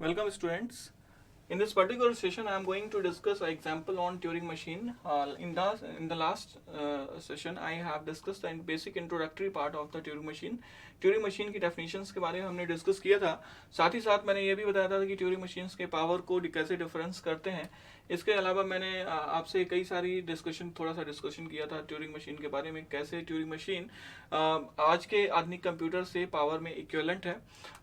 Welcome students. In this particular session, I am going to discuss an example on Turing machine. In the last session, I have discussed the basic introductory part of the Turing machine. Turing machine की definitions के बारे में हमने discuss किया था. साथ ही साथ मैंने ये भी बताया था कि Turing machines के पावर को कैसे डिफरेंस करते हैं. इसके अलावा मैंने आपसे कई सारी थोड़ा सा डिस्कशन किया था ट्यूरिंग मशीन के बारे में, कैसे ट्यूरिंग मशीन आज के आधुनिक कंप्यूटर से पावर में इक्विवेलेंट है.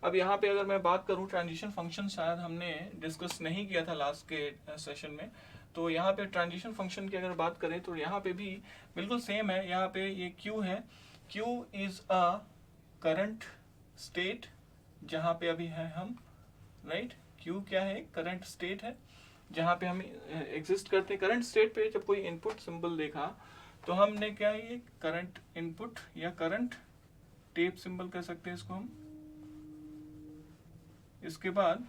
अब यहाँ पे अगर मैं बात करूँ, ट्रांजिशन फंक्शन शायद हमने डिस्कस नहीं किया था लास्ट के सेशन में. तो यहाँ पे ट्रांजिशन फंक्शन की अगर बात करें तो यहाँ पे भी बिल्कुल सेम है. यहाँ पे ये Q है. Q is a current state जहाँ पे अभी है हम, राइट. Q क्या है? करंट स्टेट है जहाँ पे हम एग्जिस्ट करते हैं. करंट स्टेट पे जब कोई इनपुट सिंबल देखा तो हमने क्या, ये करंट इनपुट या करंट टेप सिंबल कह सकते हैं इसको हम. इसके बाद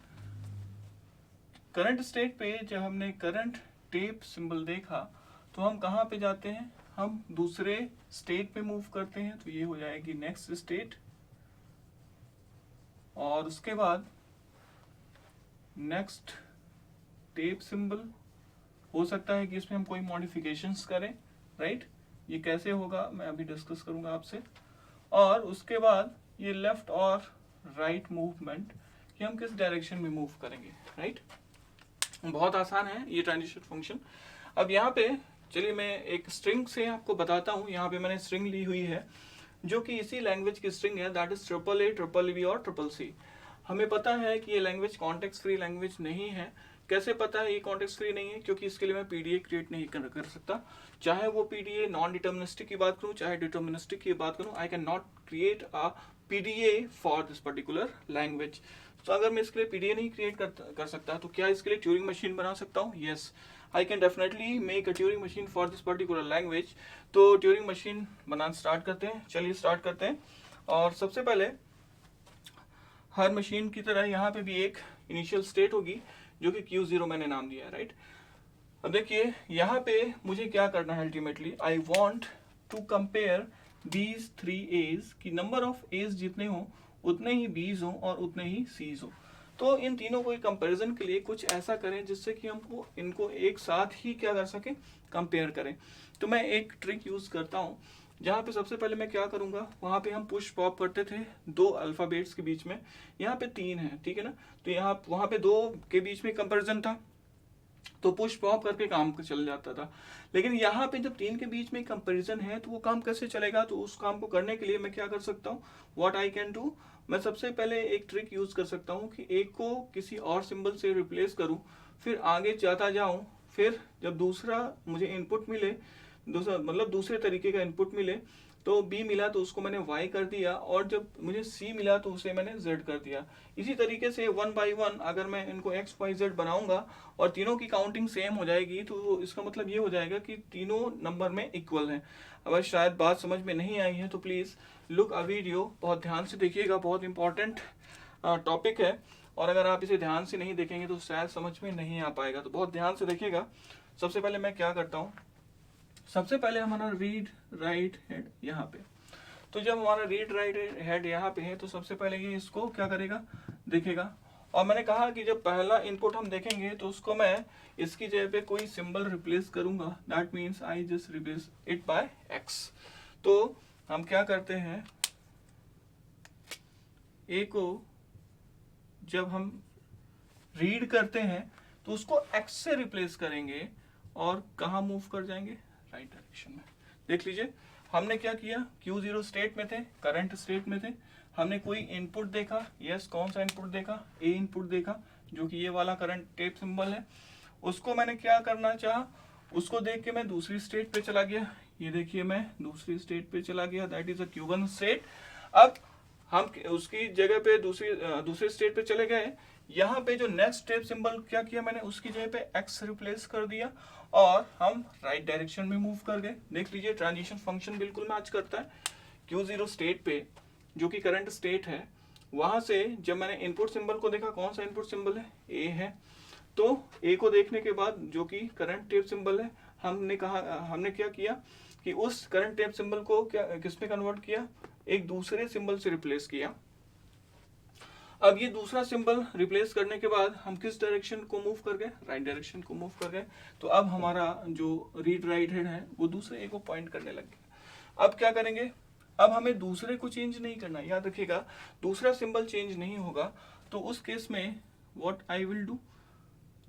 करंट स्टेट पे जब हमने करंट टेप सिंबल देखा तो हम कहाँ पे जाते हैं, हम दूसरे स्टेट पे मूव करते हैं. तो ये हो जाएगी नेक्स्ट स्टेट. और उसके बाद नेक्स्ट टेप सिंबल हो सकता है कि इसमें हम कोई मॉडिफिकेशंस करें, राइट. ये कैसे होगा मैं अभी डिस्कस करूंगा आपसे. और उसके बाद ये लेफ्ट और राइट मूवमेंट कि हम किस डायरेक्शन में मूव करेंगे, राइट. बहुत आसान है ये ट्रांजिशन फंक्शन. अब यहाँ पे चलिए मैं एक स्ट्रिंग से आपको बताता हूँ. यहाँ पे मैंने स्ट्रिंग ली हुई है जो कि इसी लैंग्वेज की स्ट्रिंग है, दैट इज AAA, BBB और CCC. हमें पता है कि ये लैंग्वेज कॉन्टेक्स्ट फ्री लैंग्वेज नहीं है. कैसे पता है ये कॉन्टेक्स्ट फ्री नहीं है? क्योंकि इसके लिए मैं पीडीए क्रिएट नहीं कर सकता. चाहे वो पीडीए नॉन डिटर्मिनिस्टिक की बात करूं चाहे डिटर्मिनिस्टिक की बात करूं, I can not create a PDA for this particular language. तो अगर मैं इसके लिए पीडीए नहीं क्रिएट कर सकता तो क्या इसके लिए ट्यूरिंग मशीन बना सकता हूँ? Yes, I can definitely make a Turing machine for this particular language. तो ट्यूरिंग मशीन बनाना स्टार्ट करते हैं. चलिए स्टार्ट करते हैं. और सबसे पहले हर मशीन की तरह यहाँ पे भी एक इनिशियल स्टेट होगी जो कि Q0 मैंने नाम दिया है, राइट. अब देखिए यहाँ पे मुझे क्या करना है. Ultimately I want to compare these 3 A's की नंबर ऑफ A's जितने हो उतने ही B's हो और उतने ही C's हो. तो इन तीनों को कंपैरिजन के लिए कुछ ऐसा करें जिससे कि हमको इनको एक साथ ही क्या कर सके, कंपेयर करें. तो मैं एक ट्रिक यूज करता हूँ जहाँ पे सबसे पहले मैं क्या करूंगा, वहां पे हम पुश पॉप करते थे दो अल्फाबेट्स के बीच में. यहाँ पे 3 है, ठीक है ना. तो यहाँ वहां पे 2 के बीच में कंपैरिजन था तो पुश पॉप करके काम चल जाता था. लेकिन यहाँ पे जब 3 के बीच में कंपैरिजन है तो वो काम कैसे चलेगा? तो उस काम को करने के लिए मैं क्या कर सकता हूँ, व्हाट आई कैन डू, मैं सबसे पहले एक ट्रिक यूज कर सकता हूँ कि एक को किसी और सिंबल से रिप्लेस करूँ, फिर आगे जाता जाऊँ. फिर जब दूसरा मुझे इनपुट मिले, दूसरे तरीके का इनपुट मिले, तो B मिला तो उसको मैंने Y कर दिया, और जब मुझे C मिला तो उसे मैंने Z कर दिया. इसी तरीके से 1 by 1 अगर मैं इनको X Y Z बनाऊंगा और तीनों की काउंटिंग सेम हो जाएगी तो इसका मतलब ये हो जाएगा कि तीनों नंबर में इक्वल हैं. अगर शायद बात समझ में नहीं आई है तो प्लीज़ लुक अ वीडियो, बहुत ध्यान से देखिएगा, बहुत इंपॉर्टेंट टॉपिक है. और अगर आप इसे ध्यान से नहीं देखेंगे तो शायद समझ में नहीं आ पाएगा. तो बहुत ध्यान से देखिएगा. सबसे पहले मैं क्या करता हूँ, सबसे पहले हमारा रीड राइट हेड यहाँ पे. तो जब हमारा रीड राइट हेड यहाँ पे है तो सबसे पहले ये इसको क्या करेगा, देखेगा. और मैंने कहा कि जब पहला इनपुट हम देखेंगे तो उसको मैं इसकी जगह पे कोई सिंबल रिप्लेस करूंगा. That means I just replace it by x. तो हम क्या करते हैं, ए को जब हम रीड करते हैं तो उसको एक्स से रिप्लेस करेंगे और कहाँ मूव कर जाएंगे, राइट डायरेक्शन में. देख लीजिए हमने क्या किया, Q0 स्टेट में थे, करंट स्टेट में थे. हमने कोई इनपुट देखा, यस, कौन सा इनपुट देखा, ए इनपुट देखा जो कि ये वाला करंट टेप सिंबल है. उसको मैंने क्या करना चाहा, उसको देख के मैं दूसरी स्टेट पे चला गया. ये देखिए मैं दूसरी स्टेट पे चला गया, that is a Q1 state. अब हम उसकी जगह पे दूसरी स्टेट पे चले गए. यहाँ पे जो नेक्स्ट स्टेप सिंबल क्या किया मैंने, उसकी जगह पे एक्स रिप्लेस कर दिया और हम राइट डायरेक्शन में मूव कर गए. देख लीजिए ट्रांजिशन फंक्शन बिल्कुल मैच करता है. Q0 स्टेट पे जो कि करंट स्टेट है, वहां से जब मैंने इनपुट सिंबल को देखा, कौन सा इनपुट सिंबल है, ए है. तो ए को देखने के बाद जो कि करंट टेप सिंबल है, हमने क्या किया कि उस करंट टेप सिंबल को क्या किस में कन्वर्ट किया, एक दूसरे सिंबल से रिप्लेस किया. अब ये दूसरा सिंबल रिप्लेस करने के बाद हम किस डायरेक्शन को मूव कर गए, राइट डायरेक्शन को मूव कर गए। तो अब हमारा जो रीड राइट हैंड है वो दूसरे ए को पॉइंट करने लग गया। अब क्या करेंगे, अब हमें दूसरे को चेंज नहीं करना, याद रखिएगा दूसरा सिंबल चेंज नहीं होगा। तो उस केस में व्हाट आई विल डू,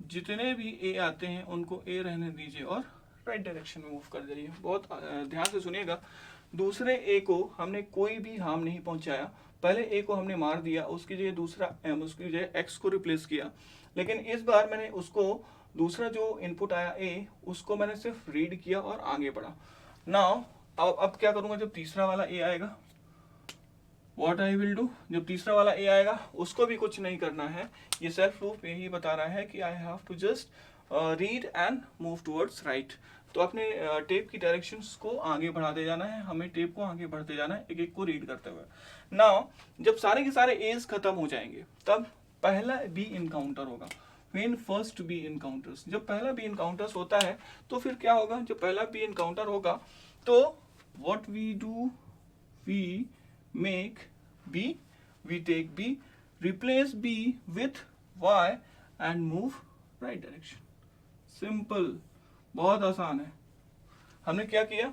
जितने भी ए आते हैं उनको ए रहने दीजिए और राइट डायरेक्शन में मूव कर जाइए। बहुत ध्यान से सुनिएगा, दूसरे ए को हमने कोई भी हार्म नहीं पहुंचाया। पहले ए को हमने मार दिया, उसकी जगह दूसरा एम, उसकी जगह एक्स को रिप्लेस किया। लेकिन इस बार मैंने उसको दूसरा जो इनपुट आया ए, उसको मैंने सिर्फ रीड किया और आगे बढ़ा। नाउ अब क्या करूंगा, जब तीसरा वाला ए आएगा व्हाट आई विल डू, जब तीसरा वाला ए आएगा उसको भी कुछ नहीं करना है। ये सेल्फ लूप यही बता रहा है कि I have to just read and move towards right. तो अपने टेप की डायरेक्शंस को आगे बढ़ाते जाना है, हमें टेप को आगे बढ़ते जाना है एक एक को रीड करते हुए। नाउ जब सारे के सारे एज खत्म हो जाएंगे तब पहला बी इनकाउंटर होगा। व्हेन फर्स्ट बी इनकाउंटर्स, जब पहला बी इनकाउंटर्स होता है तो फिर क्या होगा, जब पहला बी इनकाउंटर होगा तो what we do, we make B, we take B, replace B with Y and move right direction. Simple, बहुत आसान है। हमने क्या किया,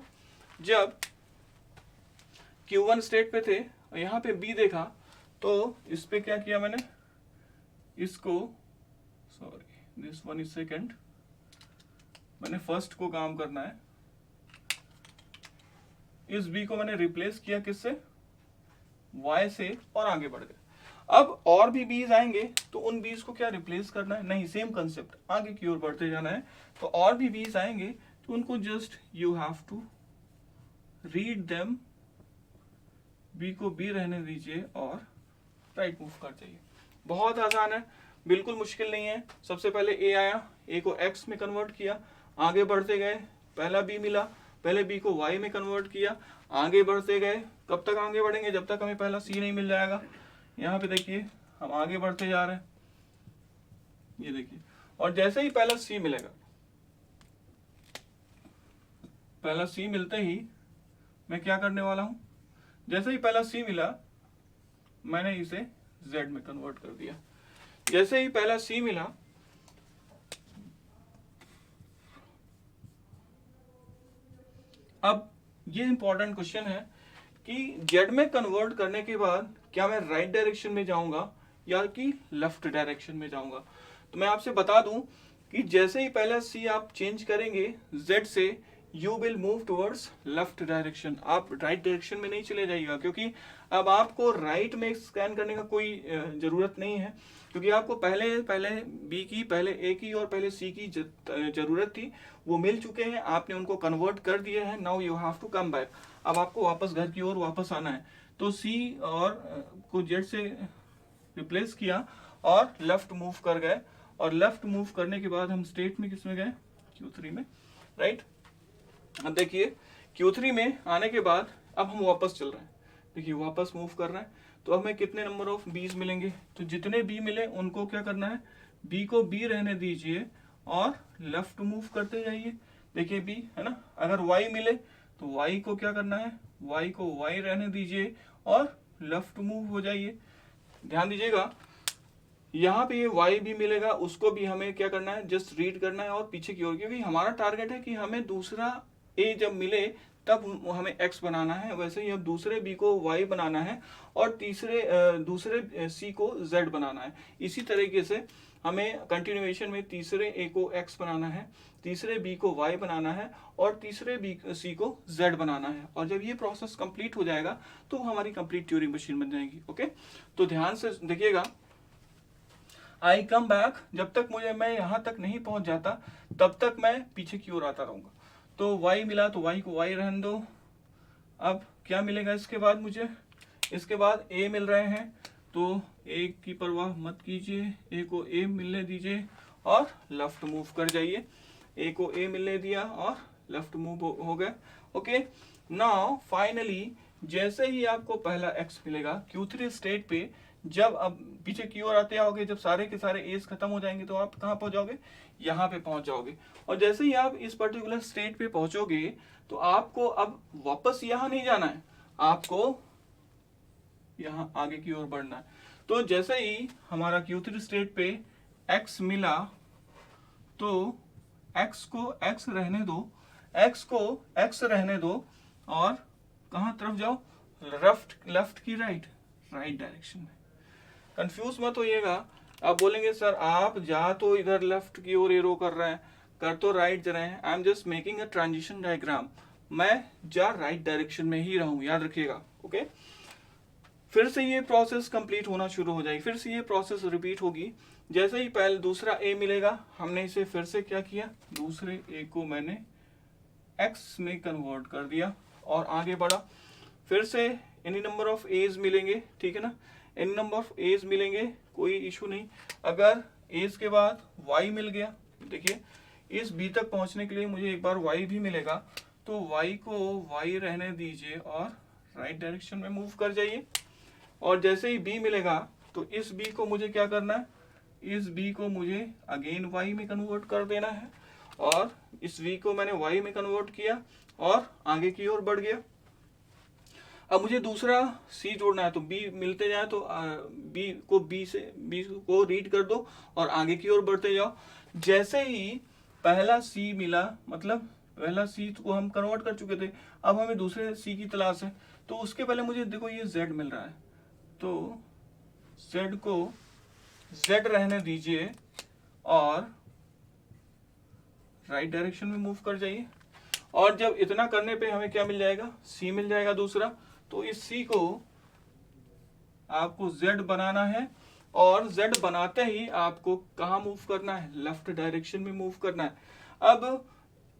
जब Q1 स्टेट पे थे और यहाँ पे B देखा तो इस पे क्या किया मैंने, इसको sorry this one is second, मैंने फर्स्ट को काम करना है। इस B को मैंने रिप्लेस किया किससे, Y से, और आगे बढ़ गए। अब और भी बीज आएंगे तो उन बीज को क्या रिप्लेस करना है, नहीं, सेम कंसेप्ट, आगे की ओर बढ़ते जाना है। तो और भी बीज आएंगे तो उनको just you have to read them, B को बी रहने दीजिए और राइट मूव कर जाइए। बहुत आसान है, बिल्कुल मुश्किल नहीं है। सबसे पहले ए आया, ए को एक्स में कन्वर्ट किया, आगे बढ़ते गए, पहला बी मिला, पहले बी को वाई में कन्वर्ट किया, आगे बढ़ते गए। कब तक आगे बढ़ेंगे, जब तक हमें पहला सी नहीं मिल जाएगा। यहाँ पे देखिए हम आगे बढ़ते जा रहे हैं, ये देखिए, और जैसे ही पहला सी मिलेगा, पहला सी मिलते ही मैं क्या करने वाला हूं, जैसे ही पहला सी मिला मैंने इसे जेड में कन्वर्ट कर दिया। जैसे ही पहला सी मिला, अब ये इंपॉर्टेंट क्वेश्चन है कि जेड में कन्वर्ट करने के बाद क्या मैं राइट डायरेक्शन में जाऊंगा या कि लेफ्ट डायरेक्शन में जाऊंगा। तो मैं आपसे बता दूं कि जैसे ही पहला सी आप चेंज करेंगे जेड से, you will move towards left direction. आप राइट डायरेक्शन में नहीं चले जाइएगा, क्योंकि अब आपको राइट में स्कैन करने का कोई जरूरत नहीं है, क्योंकि आपको पहले बी की, पहले ए की और पहले सी की जरूरत थी, वो मिल चुके हैं, आपने उनको कन्वर्ट कर दिए हैं। Now you have to come back, अब आपको वापस घर की ओर वापस आना है। तो सी और को जेड से रिप्लेस किया और लेफ्ट मूव कर गए, और लेफ्ट मूव करने के बाद हम स्टेट में किस में गए, Q3 में, राइट। अब देखिए Q3 में आने के बाद अब हम वापस चल रहे हैं, देखिए वापस मूव कर रहे हैं। तो हमें कितने नंबर ऑफ बीज मिलेंगे, तो जितने बी मिले उनको क्या करना है, बी को बी रहने दीजिए और लेफ्ट मूव करते जाइए। देखिए बी है ना, अगर वाई मिले तो वाई को क्या करना है, वाई को वाई रहने दीजिए और लेफ्ट मूव हो जाइए। ध्यान दीजिएगा यहाँ पे ये वाई भी मिलेगा, उसको भी हमें क्या करना है, जस्ट रीड करना है और पीछे की ओर, क्योंकि हमारा टारगेट है कि हमें दूसरा ए जब मिले तब हमें x बनाना है, वैसे ही अब दूसरे b को y बनाना है और दूसरे c को z बनाना है। इसी तरीके से हमें कंटिन्यूएशन में तीसरे a को x बनाना है, तीसरे b को y बनाना है और तीसरे c को z बनाना है। और जब ये प्रोसेस कंप्लीट हो जाएगा तो हमारी कंप्लीट ट्यूरिंग मशीन बन जाएगी। ओके, तो ध्यान से देखिएगा, आई कम बैक, जब तक मैं यहाँ तक नहीं पहुंच जाता तब तक मैं पीछे की ओर आता रहूंगा। तो y मिला तो y को y रहने दो। अब क्या मिलेगा इसके बाद मुझे, इसके बाद a मिल रहे हैं, तो a की परवाह मत कीजिए, a को a मिलने दीजिए और लेफ्ट मूव कर जाइए। a को a मिलने दिया और लेफ्ट मूव हो गए। ओके, नाउ फाइनली जैसे ही आपको पहला x मिलेगा Q3 स्टेट पे, जब अब पीछे की ओर आते आओगे, जब सारे के सारे एज खत्म हो जाएंगे तो आप कहाँ पहुंच जाओगे, यहाँ पे पहुंच जाओगे। और जैसे ही आप इस पर्टिकुलर स्टेट पे पहुंचोगे तो आपको अब वापस यहाँ नहीं जाना है, आपको यहाँ आगे की ओर बढ़ना है। तो जैसे ही हमारा Q3 स्टेट पे x मिला तो x को x रहने दो, x को x रहने दो और कहाँ तरफ जाओ, लेफ्ट की राइट डायरेक्शन में। कंफ्यूज मत होइएगा, आप बोलेंगे सर आप जा तो इधर लेफ्ट की ओर एरो कर रहे हैं, कर तो राइट जा रहे हैं। I am just making a transition diagram, मैं जा राइट डायरेक्शन में ही रहूं, याद रखिएगा। ओके, फिर से ये प्रोसेस कंप्लीट होना शुरू हो जाएगी, फिर से ये प्रोसेस रिपीट होगी। जैसे ही पहले दूसरा ए मिलेगा, हमने इसे फिर से क्या किया, दूसरे ए को मैंने एक्स में कन्वर्ट कर दिया और आगे बढ़ा। फिर से एनी नंबर ऑफ एज मिलेंगे, ठीक है ना, एनी नंबर ऑफ एज मिलेंगे, कोई इशू नहीं। अगर एज के बाद वाई मिल गया, देखिए इस बी तक पहुंचने के लिए मुझे एक बार वाई भी मिलेगा, तो वाई को वाई रहने दीजिए और राइट डायरेक्शन में मूव कर जाइए। और जैसे ही बी मिलेगा तो इस बी को मुझे क्या करना है, इस बी को मुझे अगेन वाई में कन्वर्ट कर देना है और इस v को मैंने y में कन्वर्ट किया और आगे की ओर बढ़ गया। अब मुझे दूसरा c जोड़ना है, तो b मिलते जाए तो b को रीड कर दो और आगे की ओर बढ़ते जाओ। जैसे ही पहला c मिला, मतलब पहला c को हम कन्वर्ट कर चुके थे, अब हमें दूसरे c की तलाश है, तो उसके पहले मुझे देखो ये z मिल रहा है, तो z को z रहने दीजिए और राइट डायरेक्शन में मूव कर जाइए। और जब इतना करने पे हमें क्या मिल जाएगा, c मिल जाएगा दूसरा। तो इस c को आपको z बनाना है और z बनाते ही आपको कहाँ मूव करना है, लेफ्ट डायरेक्शन में मूव करना है। अब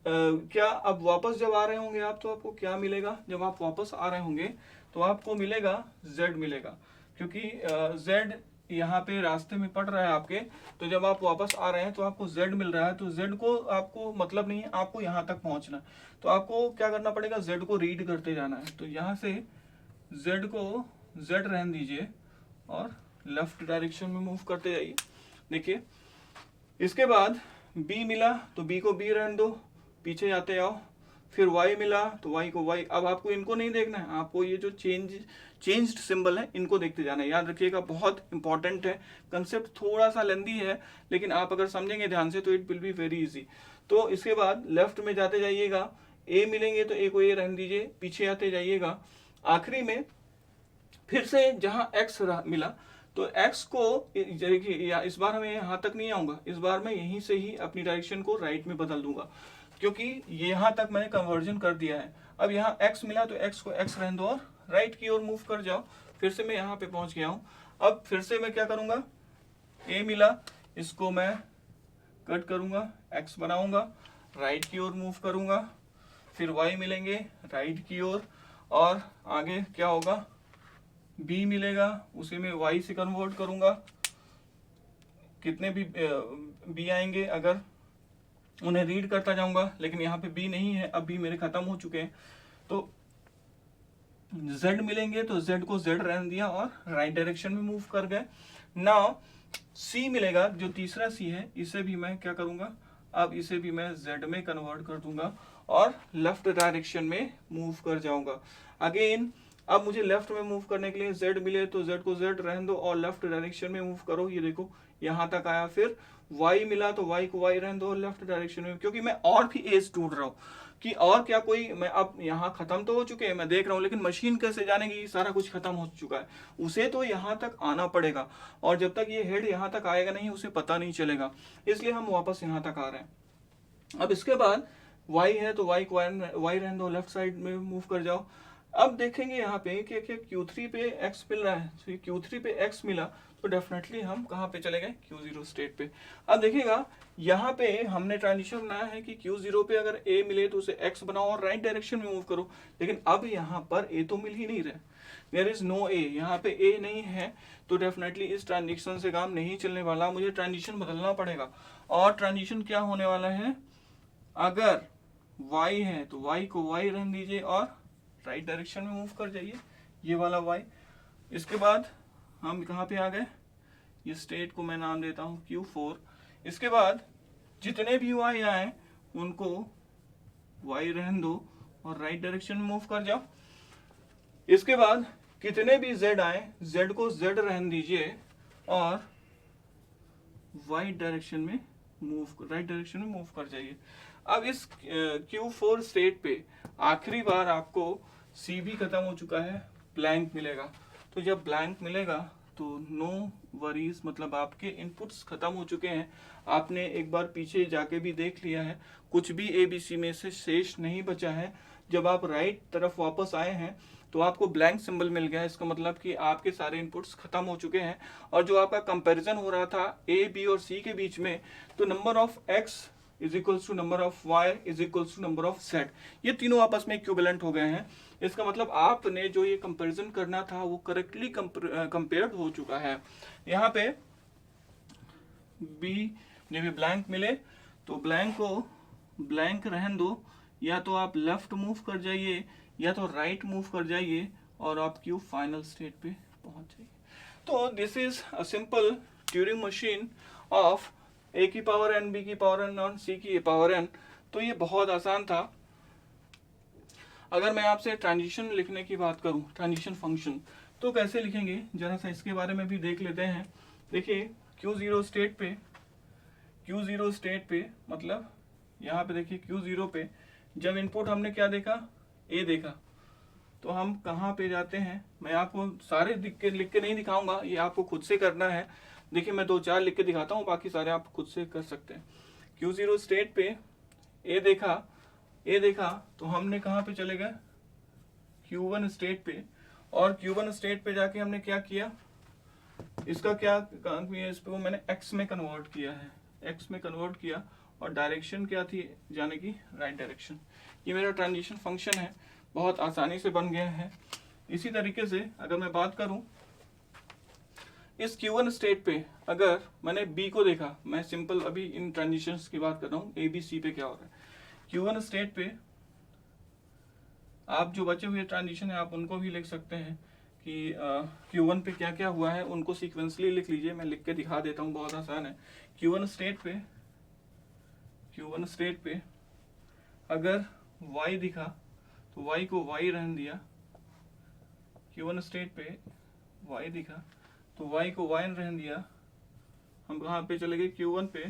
क्या अब वापस जब आ रहे होंगे आप, तो आपको क्या मिलेगा, जब आप वापस आ रहे होंगे तो आपको मिलेगा z मिलेगा, क्योंकि z यहाँ पे रास्ते में पड़ रहा है आपके। तो जब आप वापस आ रहे हैं तो आपको z मिल रहा है, तो z को आपको मतलब नहीं है, आपको यहाँ तक पहुँचना है, तो आपको क्या करना पड़ेगा, z को रीड करते जाना है। तो यहाँ से z को z रहने दीजिए और लेफ्ट डायरेक्शन में मूव करते जाइए। देखिए इसके बाद b मिला तो b को b रहने दो, पीछे जाते आओ। फिर y मिला तो y को y, अब आपको इनको नहीं देखना है, आपको ये जो चेंज्ड सिंबल है इनको देखते जाना है। याद रखिएगा, बहुत इंपॉर्टेंट है, कंसेप्ट थोड़ा सा लेंदी है, लेकिन आप अगर समझेंगे ध्यान से तो it will be very easy. तो इसके बाद लेफ्ट में जाते जाइएगा, a मिलेंगे तो a को a रहने दीजिए, पीछे आते जाइएगा। आखिरी में फिर से जहां x मिला तो x को देखिए, या इस बार मैं यहाँ तक नहीं आऊंगा, इस बार मैं यहीं से ही अपनी डायरेक्शन को राइट में बदल दूंगा, क्योंकि यहाँ तक मैंने कन्वर्जन कर दिया है। अब यहाँ x मिला तो x को x रहने दो और राइट की ओर मूव कर जाओ। फिर से मैं यहाँ पे पहुंच गया हूँ। अब फिर से मैं क्या करूंगा, a मिला, इसको मैं कट करूंगा, x बनाऊंगा, राइट की ओर मूव करूंगा। फिर y मिलेंगे राइट की ओर और आगे क्या होगा, b मिलेगा, उसी में y से कन्वर्ट करूंगा। कितने भी b आएंगे अगर उन्हें रीड करता जाऊंगा, लेकिन यहाँ पे b नहीं है, अब b मेरे खत्म हो चुके हैं। तो z मिलेंगे तो z को z रहने दिया और राइट डायरेक्शन में मूव कर गए। नाउ c मिलेगा, जो तीसरा c है, इसे भी मैं क्या करूंगा, अब इसे भी मैं z में कन्वर्ट कर दूंगा और लेफ्ट डायरेक्शन में मूव कर जाऊंगा। अगेन अब मुझे लेफ्ट में मूव करने के लिए z मिले तो z को z रहने दो और लेफ्ट डायरेक्शन में मूव करो। ये देखो यहाँ तक आया। फिर y मिला तो y को y रहने दो लेफ्ट डायरेक्शन में, क्योंकि मैं और भी एज ढूंढ रहा हूँ कि और क्या कोई, मैं अब यहाँ खत्म तो हो चुके हैं, मैं देख रहा हूँ, लेकिन मशीन कैसे जानेगी सारा कुछ खत्म हो चुका है, उसे तो यहाँ तक आना पड़ेगा। और जब तक ये हेड यहाँ तक आएगा नहीं, उसे पता नहीं चलेगा, इसलिए हम वापस यहाँ तक आ रहे हैं। अब इसके बाद y है तो y को y रहने दो, लेफ्ट साइड में मूव कर जाओ। अब देखेंगे यहाँ पे कि Q3 पे x मिल रहा है, तो Q3 पे x मिला तो डेफिनेटली हम कहाँ पे चले गए, Q0 स्टेट पे। अब देखिएगा यहाँ पे हमने ट्रांजिशन बनाया है कि Q0 पे अगर a मिले तो उसे x बनाओ और राइट डायरेक्शन में मूव करो, लेकिन अब यहाँ पर a तो मिल ही नहीं रहा, देयर इज नो a, यहाँ पे a नहीं है, तो डेफिनेटली इस ट्रांजिशन से काम नहीं चलने वाला, मुझे ट्रांजिशन बदलना पड़ेगा। और ट्रांजिशन क्या होने वाला है, अगर y है तो y को y रहने दीजिए और राइट डायरेक्शन में मूव कर जाइए, ये वाला y। इसके बाद हम कहाँ पे आ गए, ये स्टेट को मैं नाम देता हूँ Q4। इसके बाद जितने भी y आए उनको y रहने दो और राइट डायरेक्शन में मूव कर जाओ। इसके बाद कितने भी z आए, z को z रहने दीजिए और राइट डायरेक्शन में मूव कर जाइए। अब इस Q4 स्टेट पे आखिरी बार आपको C भी खत्म हो चुका है, ब्लैंक मिलेगा। तो जब ब्लैंक मिलेगा तो नो वरीज, मतलब आपके इनपुट्स खत्म हो चुके हैं। आपने एक बार पीछे जाके भी देख लिया है, कुछ भी ABC में से शेष नहीं बचा है। जब आप राइट तरफ वापस आए हैं तो आपको ब्लैंक सिंबल मिल गया है। इसका मतलब कि आपके सारे इनपुट्स खत्म हो चुके हैं। और जो आपका कंपैरिजन हो रहा था A, B और C के बीच में, तो number of X is equals to number of Y is equals to number of Z, ये तीनों आपस में इक्विवेलेंट हो गए हैं। इसका मतलब आपने जो ये कंपैरिजन करना था वो करेक्टली कंपेयर्ड हो चुका है। यहाँ पे B ने भी ब्लैंक मिले तो ब्लैंक को ब्लैंक रहने दो, या तो आप लेफ्ट मूव कर जाइए या तो राइट मूव कर जाइए और आप Q फाइनल स्टेट पे पहुंच जाइए। तो this is a simple Turing machine of A की पावर n, B की पावर n और C की पावर n। तो ये बहुत आसान था। अगर मैं आपसे ट्रांजिशन लिखने की बात करूं, ट्रांजिशन फंक्शन, तो कैसे लिखेंगे जरा सा इसके बारे में भी देख लेते हैं। देखिए Q0 स्टेट पे मतलब यहाँ पे देखिए Q0 पे जब इनपुट हमने क्या देखा, A देखा, तो हम कहाँ पे जाते हैं। मैं आपको सारे लिख के नहीं दिखाऊंगा, ये आपको खुद से करना है। देखिए मैं 2-4 लिख के दिखाता हूँ, बाकी सारे आप खुद से कर सकते हैं। Q0 स्टेट पे A देखा तो हमने कहाँ पे चले गए, Q1 स्टेट पे। और Q1 स्टेट पे जाके हमने क्या किया, इसका क्या काम किया, इस पे मैंने X में कन्वर्ट किया और डायरेक्शन क्या थी जाने की, राइट डायरेक्शन। ये मेरा ट्रांजिशन फंक्शन है, बहुत आसानी से बन गया है। इसी तरीके से अगर मैं बात करूं इस Q1 स्टेट पे, अगर मैंने B को देखा, मैं सिंपल अभी इन ट्रांजिशंस की बात कर रहा हूँ, ABC पे क्या हो रहा है। Q1 स्टेट पे आप जो बचे हुए ट्रांजिशन है आप उनको भी लिख सकते हैं कि Q1 पे क्या क्या हुआ है, उनको सीक्वेंसली लिख लीजिए। मैं लिख के दिखा देता हूँ, बहुत आसान है। Q1 स्टेट पे अगर Y दिखा तो Y को Y रहने दिया। Q1 स्टेट पे Y दिखा तो Y को Y रहने दिया। हम कहाँ पे चले गए, Q1 पे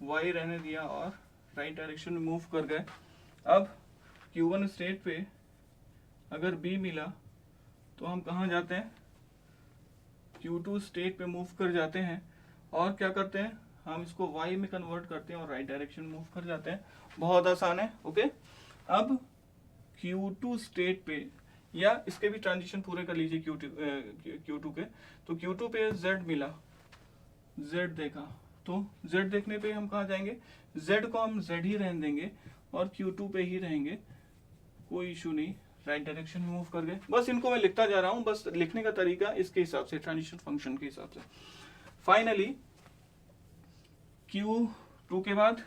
Y रहने दिया और राइट डायरेक्शन में मूव कर गए। अब Q1 स्टेट पे अगर B मिला तो हम कहाँ जाते हैं, Q2 स्टेट पे मूव कर जाते हैं और क्या करते हैं, हम इसको Y में कन्वर्ट करते हैं और राइट डायरेक्शन मूव कर जाते हैं। बहुत आसान है। ओके, अब Q2 स्टेट पे, या इसके भी ट्रांजिशन पूरे कर लीजिए Q2 के। तो Q2 पे Z मिला, Z देखा, तो Z देखने पे हम कहाँ जाएंगे, Z को हम Z ही रहने देंगे और Q2 पे ही रहेंगे, कोई इशू नहीं, राइट डायरेक्शन में मूव कर गए। बस इनको मैं लिखता जा रहा हूँ, बस लिखने का तरीका इसके हिसाब से, ट्रांजिशन फंक्शन के हिसाब से। फाइनली Q2 के बाद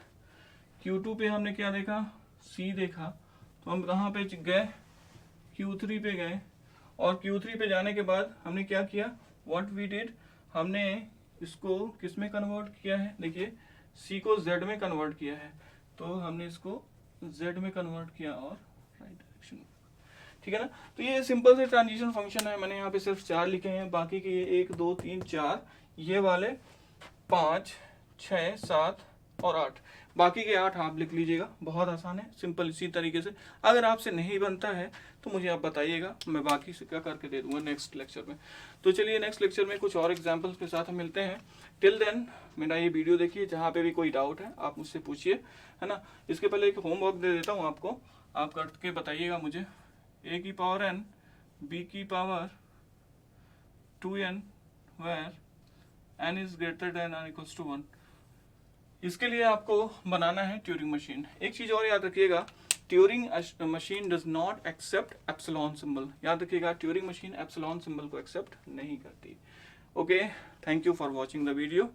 Q2 पे हमने क्या देखा, C देखा, तो हम कहाँ पे गए, Q3 पे गए। और Q3 पे जाने के बाद हमने क्या किया, व्हाट वी डिड, हमने इसको किस में कन्वर्ट किया है, देखिए C को Z में कन्वर्ट किया है, तो हमने इसको Z में कन्वर्ट किया और राइट डायरेक्शन, ठीक है ना। तो ये सिंपल से ट्रांजिशन फंक्शन है। मैंने यहाँ पे सिर्फ 4 लिखे हैं, बाकी के 1 2 3 4, ये वाले 5 6 7 और 8, बाकी के 8 आप लिख लीजिएगा। बहुत आसान है, सिंपल इसी तरीके से। अगर आपसे नहीं बनता है तो मुझे आप बताइएगा, मैं बाकी से क्या करके दे दूंगा नेक्स्ट लेक्चर में। तो चलिए नेक्स्ट लेक्चर में कुछ और एग्जाम्पल्स के साथ हम मिलते हैं। टिल देन मेरा ये वीडियो देखिए, जहाँ पे भी कोई डाउट है आप मुझसे पूछिए, है ना। इसके पहले एक होमवर्क दे देता हूँ आपको, आप करके बताइएगा मुझे। A की पावर n, B की power 2n where n is greater than or equals to 1। इसके लिए आपको बनाना है ट्यूरिंग मशीन। एक चीज और याद रखिएगा, Turing machine does not accept epsilon symbol. याद रखिएगा, ट्यूरिंग मशीन एप्सिलॉन सिंबल को एक्सेप्ट नहीं करती। Okay, thank you for watching the video.